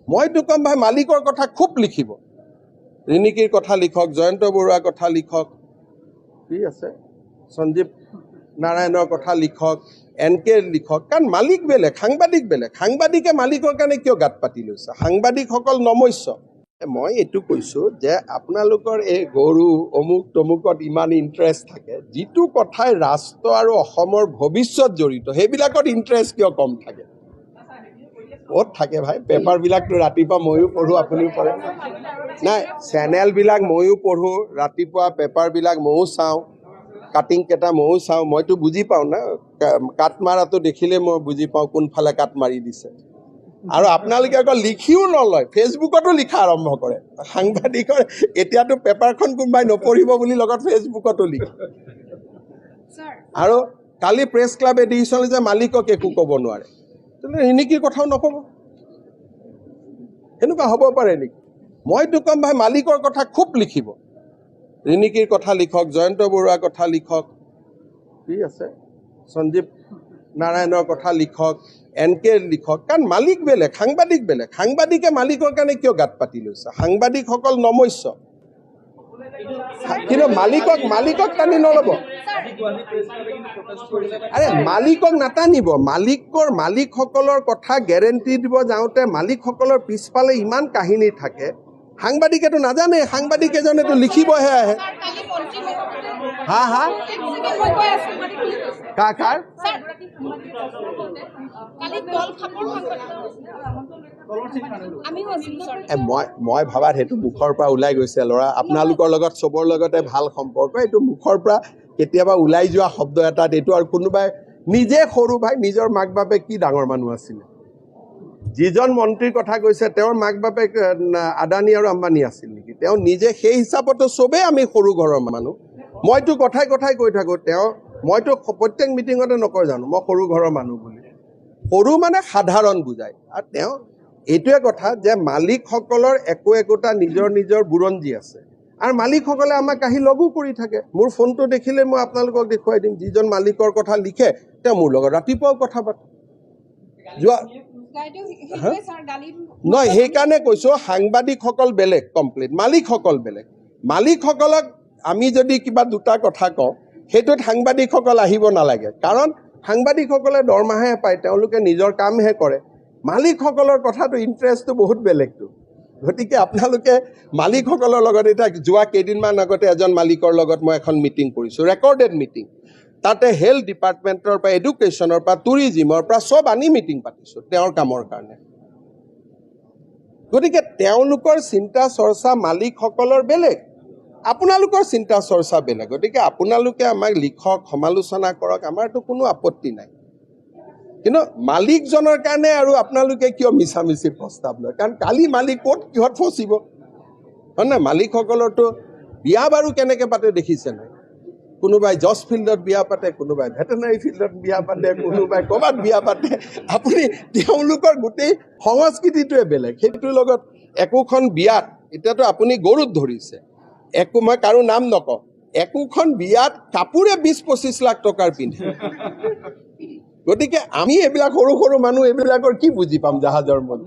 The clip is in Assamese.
মইতো কম ভাই মালিকৰ কথা খুব লিখিব ৰিণিকীৰ কথা লিখক জয়ন্ত বৰুৱাৰ কথা লিখক কি আছে সঞ্জীৱ নাৰায়ণৰ কথা লিখক এনকে লিখক কাৰণ মালিক বেলেগ সাংবাদিকে মালিকৰ কাৰণে কিয় গাত পাতি লৈছে সাংবাদিকসকল নমস্য মই এইটো কৈছো যে আপোনালোকৰ এই গৰু অমুক তমুকত ইমান ইণ্টাৰেষ্ট থাকে যিটো কথাই ৰাষ্ট্ৰ আৰু অসমৰ ভৱিষ্যত জড়িত সেইবিলাকত ইণ্টাৰেষ্ট কিয় কম থাকে ক'ত থাকে ভাই পেপাৰবিলাকতো ৰাতিপুৱা ময়ো পঢ়োঁ আপুনিও পঢ়ে নাই চেনেলবিলাক ময়ো পঢ়োঁ ৰাতিপুৱা পেপাৰবিলাক ময়ো চাওঁ কাটিং কেইটা ময়ো চাওঁ মইতো বুজি পাওঁ না কাট মাৰাটো দেখিলে মই বুজি পাওঁ কোনফালে কাট মাৰি দিছে আৰু আপোনালোকে আকৌ লিখিও নলয় ফেচবুকতো লিখা আৰম্ভ কৰে সাংবাদিকৰ এতিয়াতো পেপাৰখন কোনোবাই নপঢ়িব বুলি লগত ফেচবুকতো লিখে আৰু কালি প্ৰেছ ক্লাব এডিশ্যন যে মালিকক একো ক'ব নোৱাৰে তেনে ৰিণিকীৰ কথাও নক'ব সেনেকুৱা হ'ব পাৰে নেকি মইতো কম ভাই মালিকৰ কথা খুব লিখিব ৰিণিকীৰ কথা লিখক জয়ন্ত বৰুৱাৰ কথা লিখক কি আছে সঞ্জীৱ নাৰায়ণৰ কথা লিখক এনকে লিখক কাৰণ মালিক বেলেগ সাংবাদিকে মালিকৰ কাৰণে কিয় গাত পাতি লৈছে সাংবাদিকসকল নমস্য কিন্তু মালিকক টানি নল'ব আৰে মালিকক নাটানিব মালিকসকলৰ কথা গেৰেণ্টি দিব যাওঁতে মালিকসকলৰ পিছফালে ইমান কাহিনী থাকে সাংবাদিকেতো নাজানে সাংবাদিক এজনেতো লিখিবহে আহে হা কাৰ মই ভাবাত সেইটো মুখৰ পৰা ওলাই গৈছে ল'ৰা আপোনালোকৰ লগত চবৰ লগতে ভাল সম্পৰ্ক এইটো মুখৰ পৰা কেতিয়াবা ওলাই যোৱা শব্দ এটাত এইটো আৰু কোনোবাই নিজে সৰু ভাই নিজৰ মাক বাপেক কি ডাঙৰ মানুহ আছিলে যিজন মন্ত্ৰীৰ কথা কৈছে তেওঁৰ মাক বাপেক আদানী আৰু আম্বানী আছিল নেকি তেওঁ নিজে সেই হিচাপতো চবেই আমি সৰু ঘৰৰ মানুহ মইতো কথাই কৈ থাকোঁ মইতো প্ৰত্যেক মিটিঙতে নকওঁ জানো মই সৰু ঘৰৰ মানুহ বুলি সৰু মানে সাধাৰণ বুজায় আৰু তেওঁ এইটোৱে কথা যে মালিকসকলৰ একোটা নিজৰ বুৰঞ্জী আছে আৰু মালিকসকলে আমাক আহি লগো কৰি থাকে মোৰ ফোনটো দেখিলে মই আপোনালোকক দেখুৱাই দিম যিজন মালিকৰ কথা লিখে তেওঁ মোৰ লগত ৰাতিপুৱাও কথা পাতে যোৱা নহয় সেইকাৰণে কৈছোঁ সাংবাদিকসকল বেলেগ কমপ্লিট মালিকসকল বেলেগ মালিকসকলক আমি যদি কিবা দুটা কথা কওঁ সেইটোত সাংবাদিকসকল আহিব নালাগে কাৰণ সাংবাদিকসকলে দৰমহাহে পায় তেওঁলোকে নিজৰ কামহে কৰে মালিকসকলৰ কথাটো ইণ্টাৰেষ্টটো বহুত বেলেগটো গতিকে আপোনালোকে মালিকসকলৰ লগত এতিয়া যোৱা কেইদিনমান আগতে এজন মালিকৰ লগত মই এখন মিটিং কৰিছোঁ ৰেকৰ্ডেড মিটিং তাতে হেল্থ ডিপাৰ্টমেণ্টৰ পৰা এডুকেশ্যনৰ পৰা টুৰিজিমৰ পৰা চব আনি মিটিং পাতিছোঁ তেওঁৰ কামৰ কাৰণে গতিকে তেওঁলোকৰ চিন্তা চৰ্চা মালিকসকলৰ বেলেগ আপোনালোকৰ চিন্তা চৰ্চা বেলেগ গতিকে আপোনালোকে আমাক লিখক সমালোচনা কৰক আমাৰতো কোনো আপত্তি নাই কিন্তু মালিকজনৰ কাৰণে আৰু আপোনালোকে কিয় মিছামিছি প্ৰস্তাৱ লয় কাৰণ কালি মালিক ক'ত কিহত ফচিব হয় নাই মালিকসকলৰতো বিয়া বাৰু কেনেকৈ পাতে দেখিছে নাই কোনোবাই জজ ফিল্ডত বিয়া পাতে কোনোবাই ভেটেনাৰী ফিল্ডত বিয়া পাতে কোনোবাই ক'ৰবাত বিয়া পাতে আপুনি তেওঁলোকৰ গোটেই সংস্কৃতিটোৱে বেলেগ সেইটোৰ লগত একোখন বিয়াত এতিয়াতো আপুনি গৰুত ধৰিছে মই কাৰো নাম নকওঁ একোখন বিয়াত কাপোৰে 20-25 লাখ টকাৰ পিন্ধে গতিকে আমি এইবিলাক সৰু মানুহ এইবিলাকৰ কি বুজি পাম জাহাজৰ মন